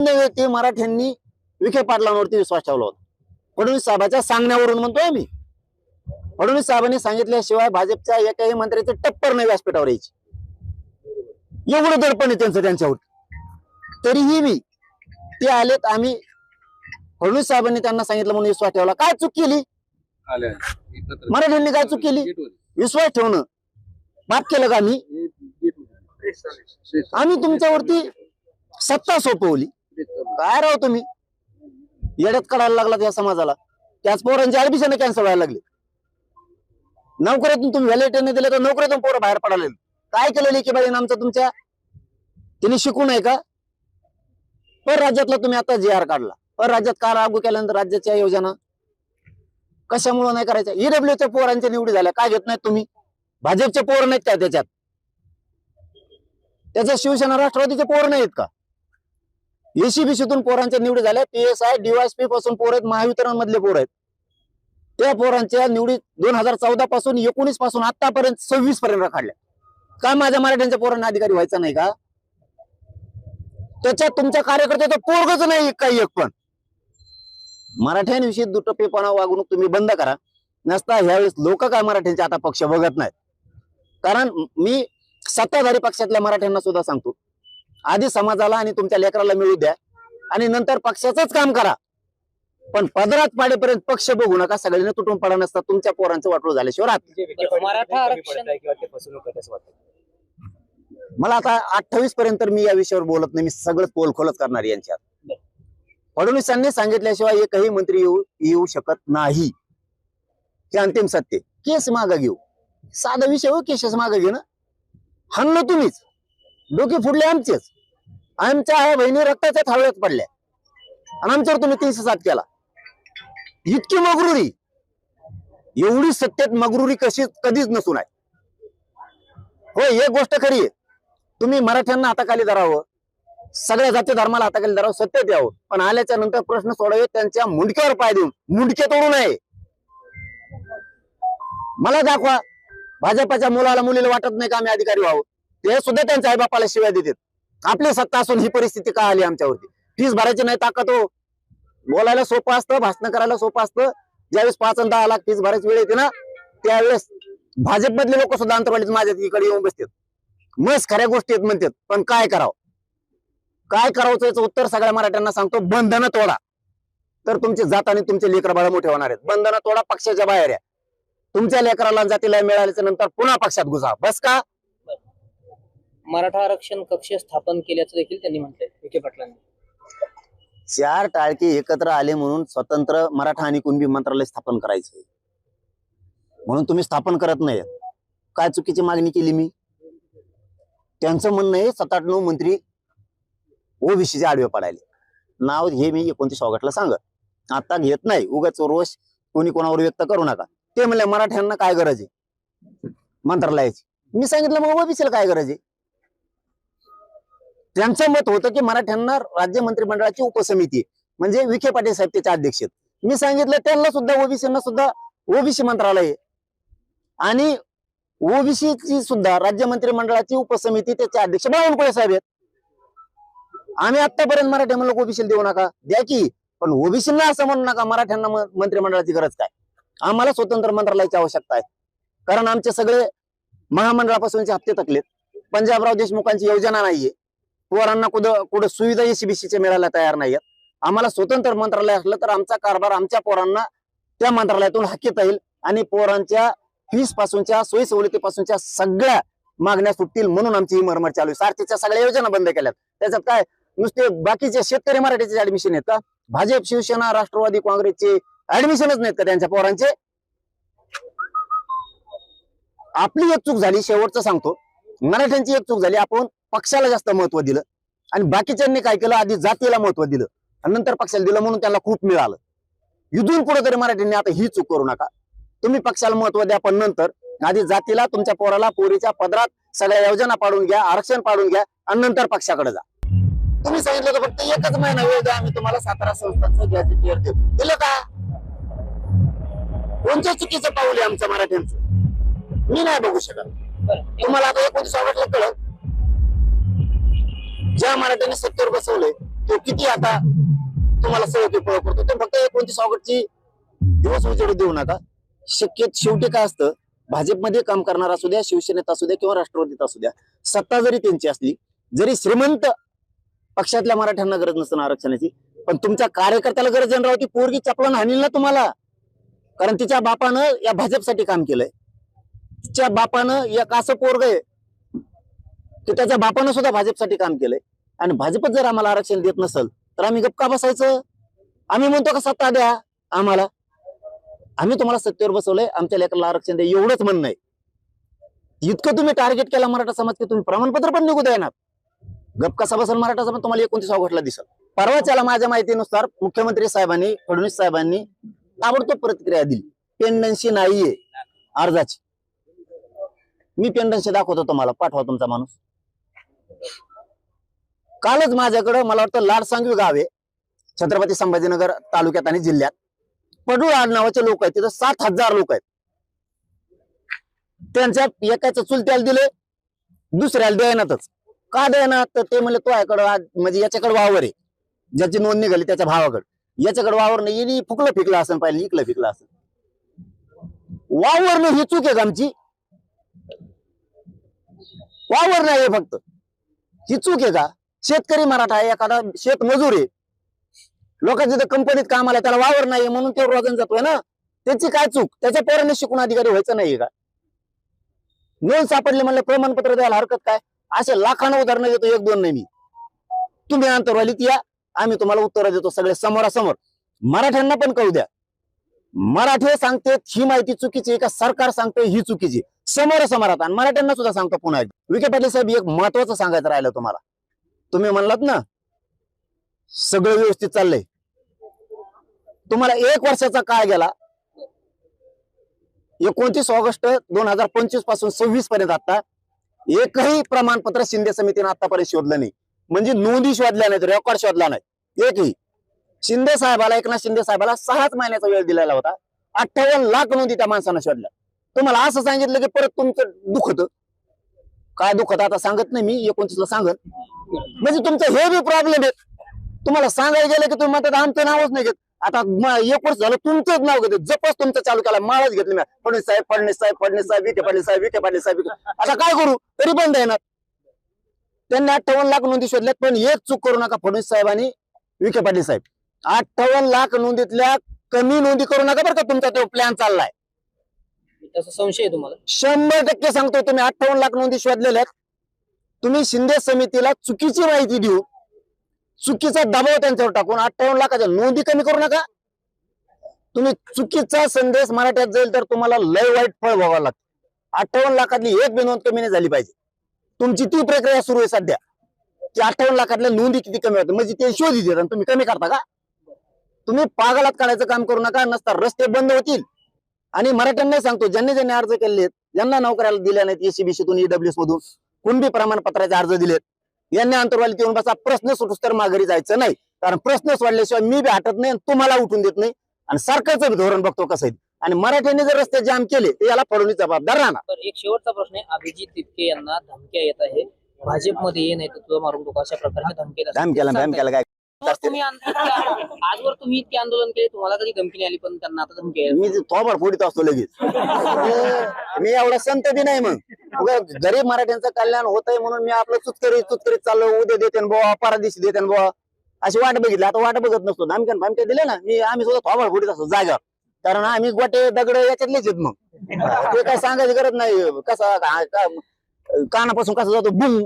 ते मराठ्यांनी विखे पाटलांवरती विश्वास ठेवला होता. फडणवीस साहेबांच्या सांगण्यावरून म्हणतोय मी. फडणवीस साहेबांनी सांगितल्याशिवाय भाजपच्या एकाही मंत्र्याचे टप्पर नाही व्यासपीठावर यायची. एवढं दडपण आहे त्यांचं त्यांच्यावर. तरीही मी ते आलेत. आम्ही फडणवीस साहेबांनी त्यांना सांगितलं म्हणून विश्वास ठेवला. काय चूक केली मराठ्यांनी? काय चूक केली? विश्वास ठेवणं माफ केलं का आम्ही? आम्ही तुमच्यावरती सत्ता सोपवली. काय राव तुम्ही येड्यात काढायला लागलात या समाजाला. त्याच पोरांची ऍडमिशन कॅन्सल व्हायला लागली. नोकरीतून तुम्ही व्हॅलिडिटी दिले तर नोकरीतून पोरं बाहेर पडाले. काय केलं लेकी बाई आमचं तुमच्या? तिने शिकू नये का? पर राज्यातला तुम्ही आता जी आर काढला. पर राज्यात का लागू केल्यानंतर राज्याच्या योजना कशामुळे नाही करायच्या? ईडब्ल्यूच्या पोरांच्या निवडी झाल्या. काय घेत नाहीत तुम्ही? भाजपचे पोर नाहीत का त्याच्यात? त्याच्यात शिवसेना राष्ट्रवादीचे पोर नाहीत का? एसीबीसीतून पोरांच्या निवडी झाल्या. PSI DYSP पासून पोर आहेत. महावितरण मधले पोर आहेत. त्या पोरांच्या निवडी 2014 पासून 19 पासून आतापर्यंत 26 पर्यंत काढल्या. का माझ्या मराठ्यांच्या पोरांना अधिकारी व्हायचा नाही का? त्याच्यात तुमच्या कार्यकर्त्याचं पोरगच नाही काही एक पण. मराठ्यांविषयी दुटप्पेपणा वागणूक तुम्ही बंद करा. नसता ह्यावेळेस लोक काय मराठ्यांचे आता पक्ष बघत नाहीत. कारण मी सत्ताधारी पक्षातल्या मराठ्यांना सुद्धा सांगतो, आधी समाजाला आणि तुमच्या लेकराला मिळू द्या आणि नंतर पक्षाचंच काम करा. पण पदरात पाडेपर्यंत पक्ष बघू नका. सगळ्यांना तुटून पडा नसता. तुमच्या पोरांचं वाटोळ झाल्याशिवाय मराठा आरक्षण मला आता 28 पर्यंत मी या विषयावर बोलत नाही. मी सगळं पोलखोलच करणार यांच्यात. फडणवीसांनी सांगितल्याशिवाय एकही मंत्री येऊ शकत नाही. हे अंतिम सत्य. केस मागे घेऊ. साधा विषय हो, केसेस मागे घेणं. हाणलं तुम्हीच. डोके फुडले आमचेच. आमच्या ह्या बहिणी रक्ताच्या थावळ्यात पडल्या आणि आमच्यावर तुम्ही 307 केला. इतकी मगरुरी, एवढी सत्तेत मगरुरी कधीच नसून आहे. हो, एक गोष्ट खरी आहे, तुम्ही मराठ्यांना हाताखाली धरावं, सगळ्या जाती धर्माला हाताखाली धरावं, सत्तेत यावं, पण आल्याच्या नंतर प्रश्न सोडावे त्यांच्या मुंडक्यावर पाय देऊन. मुंडके तोडू नये. मला दाखवा भाजपाच्या मुलाला मुलीला वाटत नाही का आम्ही अधिकारी व्हावं? ते सुद्धा त्यांच्या आईबापाला शिव्या देतात. आपली सत्ता असून ही परिस्थिती का आली आमच्यावरती? फीस भरायची नाही ताकद हो. बोलायला सोपं असतं, भाषण करायला सोपं असतं. ज्यावेळेस 5 आणि 10 लाख फीस भरायची वेळ येते ना, त्यावेळेस भाजपमधले लोक सुद्धा अंतरवालीत माझ्या इकडे येऊन बसतात. मस्त खऱ्या गोष्टी आहेत म्हणतात. पण काय करावं? काय करावं याचं उत्तर सगळ्या मराठ्यांना सांगतो. बंधनं तोडा, तर तुमची जात आणि तुमचे लेकर बाळ मोठे होणार आहेत. बंधनं तोडा, पक्षाच्या बाहेर या. तुमच्या लेकराला जातीला मिळाल्याच्या नंतर पुन्हा पक्षात घुसा. बस का? मराठा आरक्षण कक्ष स्थापन केल्याचं देखील त्यांनी म्हटलंय विखे पाटलांनी. 4 टाळके एकत्र आले म्हणून स्वतंत्र मराठा आणि कुणबी मंत्रालय स्थापन करायचं म्हणून तुम्ही स्थापन करत नाही. काय चुकीची मागणी केली मी? त्यांचं म्हणणं आहे 7-8-9 मंत्री ओबीसीचे आडवे पडायले. नाव हे मी 29 ऑगस्टला सांगत. आता घेत नाही. उगाच रोष कोणी कोणावर व्यक्त करू नका. ते म्हणले मराठ्यांना काय गरज आहे मंत्रालयाची. मी सांगितलं मग ओबीसीला काय गरज आहे? त्यांचं मत होतं की मराठ्यांना राज्य मंत्रिमंडळाची उपसमिती म्हणजे विखे पाटील साहेब त्याचे अध्यक्ष. मी सांगितलं त्यांना सुद्धा ओबीसीना सुद्धा ओबीसी मंत्रालय आहे आणि ओबीसीची सुद्धा राज्य मंत्रिमंडळाची उपसमिती त्याचे अध्यक्ष बावनकुळे साहेब आहेत. आम्ही आतापर्यंत मराठा म्हणलं ओबीसीला देऊ नका, द्या की, पण ओबीसीला असं म्हणू नका मराठ्यांना मंत्रिमंडळाची गरज काय. आम्हाला स्वतंत्र मंत्रालयाची आवश्यकता आहे. कारण आमचे सगळे महामंडळापासूनचे हप्ते थकलेत. पंजाबराव देशमुखांची योजना नाहीये. पोरांना कुठं सुविधा एसीबीसीचे मिळायला तयार नाहीयेत. आम्हाला स्वतंत्र मंत्रालय असलं तर आमचा कारभार आमच्या पोरांना त्या मंत्रालयातून हाकीता येईल आणि पोरांच्या फीस पासूनच्या सोयी सवलतीपासूनच्या सगळ्या मागण्या सुटतील म्हणून आमची ही मरमर चालू आहे. सारथीच्या सगळ्या योजना बंद केल्यात. त्याच्यात काय नुसते बाकीचे शेतकरी मराठीचे ऍडमिशन आहेत का? भाजप, शिवसेना, राष्ट्रवादी काँग्रेसचे ऍडमिशनच नाहीत का त्यांच्या पोरांचे? आपली एक चूक झाली, शेवटचं सांगतो. मराठ्यांची एक चूक झाली, आपण पक्षाला जास्त महत्व दिलं आणि बाकीच्यांनी काय केलं, आधी जातीला महत्व दिलं आणि नंतर पक्षाला दिलं म्हणून त्यांना खूप मिळालं. इथून पुढे तरी मराठ्यांनी आता ही चूक करू नका. तुम्ही पक्षाला महत्व द्या, पण नंतर आधी जातीला, तुमच्या पोराला, पोरीच्या पदरात सगळ्या योजना पाडून घ्या, आरक्षण पाडून घ्या आणि नंतर पक्षाकडे जा. तुम्ही सांगितलं तर फक्त 1च महिना वेळ द्या, आम्ही तुम्हाला 17 संस्थांचं गॅझेटियर देऊ. दिलं का? कोणत्या चुकीचं पाऊल आहे आमचं मराठ्यांचं? मी नाही बघू शकत. तुम्हाला आता 29 ऑगस्टला कळत, ज्या मराठ्यांनी सत्तेवर बसवलंय तो किती आता तुम्हाला सहयोग करतो, तर फक्त 29 ऑगस्टची दिवस उजेड देऊ नका. शेवटी काय असतं, भाजपमध्ये काम करणारा असू द्या, शिवसेनेत असू द्या किंवा राष्ट्रवादीत असू द्या, सत्ता जरी त्यांची असली, जरी श्रीमंत पक्षातल्या मराठ्यांना गरज नसतं आरक्षणाची, पण तुमच्या कार्यकर्त्याला गरज आहे राव. ती पोरगी चपलान हाणील ना तुम्हाला, कारण तिच्या बापानं या भाजपसाठी काम केलंय. तिच्या बापानं एक असं पोरग आहे की त्याच्या बापानं सुद्धा भाजपसाठी काम केलंय. आणि भाजपच जर आम्हाला आरक्षण देत नसेल तर आम्ही गप्पा बसायचं? आम्ही म्हणतो का सत्ता द्या आम्हाला? आम्ही तुम्हाला सत्तेवर बसवलंय, आमच्या लेकराला आरक्षण द्या, एवढंच म्हणणं आहे. इतकं तुम्ही टार्गेट केला मराठा समाज की तुम्ही प्रमाणपत्र पण निघू द्या. गप कसा बसल मराठा समाज तुम्हाला 29 ऑगस्टला दिसल. परवाच्याला माझ्या माहितीनुसार मुख्यमंत्री साहेबांनी, फडणवीस साहेबांनी ताबडतोब प्रतिक्रिया दिली. पेंडन्सी नाहीये अर्जाची. मी पेंडन्सी दाखवतो तुम्हाला, पाठवा तुमचा माणूस. कालच माझ्याकडं, मला वाटतं लाडसांगवी गाव आहे छत्रपती संभाजीनगर तालुक्यात आणि जिल्ह्यात, पडूळ नावाचे लोक आहेत. तिथं 7,000 लोक आहेत. त्यांच्या एकाचं चुलत्याला दिले, दुसऱ्याला द्यायनातच. का द्यायना? तर ते म्हणले तो म्हणजे याच्याकडे वावर आहे, ज्याची नोंद निघाली त्याच्या भावाकडे. याच्याकडे वावर नाही, फुकलं फिकलं असं पाहिजे, इकलं फिकलं असं. वावर नाही ही चूक आहे आमची. वावर नाही फक्त ही चूक आहे का? शेतकरी मराठा आहे, एखादा शेत मजूर आहे, लोकांच्या तिथे कंपनीत कामाला, त्याला वावर नाही म्हणून ते रोजन जातोय ना. त्याची काय चूक? त्याच्या पोरांनी शिकून अधिकारी व्हायचं नाही का? नोंद सापडली म्हणलं प्रमाणपत्र द्यायला हरकत काय? असे लाखांना उदाहरणं देतो, 1-2 नाही मी. तुम्ही अंतरवालीत या, आम्ही तुम्हाला उत्तर देतो सगळे समोरासमोर. मराठ्यांना पण कळू द्या, मराठी सांगते ही माहिती चुकीची का सरकार सांगतोय ही चुकीची, समोरासमोर. आणि मराठ्यांना सुद्धा सांगतो पुन्हा एकदा, विखे पाटील साहेब, एक महत्वाचं सांगायचं राहिलं तुम्हाला. तुम्ही म्हणलात ना सगळं व्यवस्थित चाललंय, तुम्हाला 1 वर्षाचा काळ गेला. 29 ऑगस्ट 2025 पासून 26 पर्यंत आता एकही प्रमाणपत्र शिंदे समितीने आतापर्यंत शोधलं नाही. म्हणजे नोंदी शोधल्या नाहीत, रेकॉर्ड शोधला नाही एकही. शिंदे साहेबाला, एकनाथ शिंदे साहेबाला 6 महिन्याचा वेळ दिलेला होता. 58 लाख नोंदी त्या माणसानं शोधल्या. तुम्हाला असं सांगितलं की परत तुमचं दुखत. काय दुखत आता सांगत नाही मी, 29ला सांगत. म्हणजे तुमचं हे बी प्रॉब्लेम आहे. तुम्हाला सांगायला गेलं की तुम्ही म्हणतात आमचं नावच नाही घेत. आता 1 वर्ष झालं तुमचंच नाव घेते, जपच तुमचं चालू केला, माळच घेतली मी. फडणवीस साहेब, फडणवीस साहेब, फडणवीस साहेब, विखे पाटील साहेब, विखे पाटील साहेब. आता काय करू? तरी बंद येणार. त्यांनी 58 लाख नोंदी शोधल्यात, पण एक चूक करू नका फडणवीस साहेब आणि विखे पाटील साहेब. 58 लाख नोंदीतल्या कमी नोंदी करू नका बरं का. तुमचा तो प्लॅन चाललाय, तसा संशय आहे तुम्हाला? 100% सांगतो. तुम्ही 58 लाख नोंदी शोधलेल्या आहेत. तुम्ही शिंदे समितीला चुकीची माहिती देऊ, चुकीचा दबाव त्यांच्यावर टाकून 58 लाखाच्या नोंदी कमी करू नका. तुम्ही चुकीचा संदेश मराठ्यात जाईल तर तुम्हाला लय वाईट फळ भोगावं लागतं. 58 लाखातली एक बी नोंद कमी नाही झाली पाहिजे. तुमची ती प्रक्रिया सुरू आहे सध्या की 58 लाखातल्या नोंदी किती कमी होतात, म्हणजे ते शोधी देतात, तुम्ही कमी करता का? तुम्ही पागलात काढायचं काम करू नका, नसता रस्ते बंद होतील. आणि मराठ्यांना सांगतो, ज्यांनी ज्यांनी अर्ज केले, ज्यांना नोकऱ्याला दिल्या नाहीत, एसीबीसीतून, ईडब्ल्यूएस मधून, कुणबी प्रमाणपत्राचे अर्ज दिलेत, यांनी अंतरवालीत येऊन बसा. प्रश्न सुटूस तर माघारी जायचं नाही, कारण प्रश्न सोडल्याशिवाय मी बी हटत नाही, तुम्हाला उठून देत नाही. आणि सरकारचं धोरण बघतो कसं आहे. आणि मराठ्यांनी जर रस्ते जाम केले तर याला फडणवीस जबाबदार राहणार. तर एक शेवटचा प्रश्न आहे, अभिजित तितके यांना धमक्या येत आहे, भाजपमध्ये ये नाही तर तुझं मारून टाकू, अशा प्रकारच्या धमक्याला काय तुम्ही आजवर तुम्ही इतके आंदोलन केले, तुम्हाला कधी धमकी नाही आली, पण त्यांना आता धमकी आहे. मी थोबाड फोडीत असतो लगेच. मी एवढा संत बी नाही. मग गरीब मराठ्यांचं कल्याण होतंय म्हणून मी आपलं चुतकरीत चाललो. उद्या देते बुवा, परादिशी देते बुवा, अशी वाट बघितली. आता वाट बघत नसतो. धमक्या दिले ना आम्ही सुद्धा थोबाड फोडीत असतो जागा, कारण आम्ही गोटे दगड याच्यातलेच आहेत. मग ते काय सांगायची गरज नाही. कसा कानापासून कसा जातो बुम.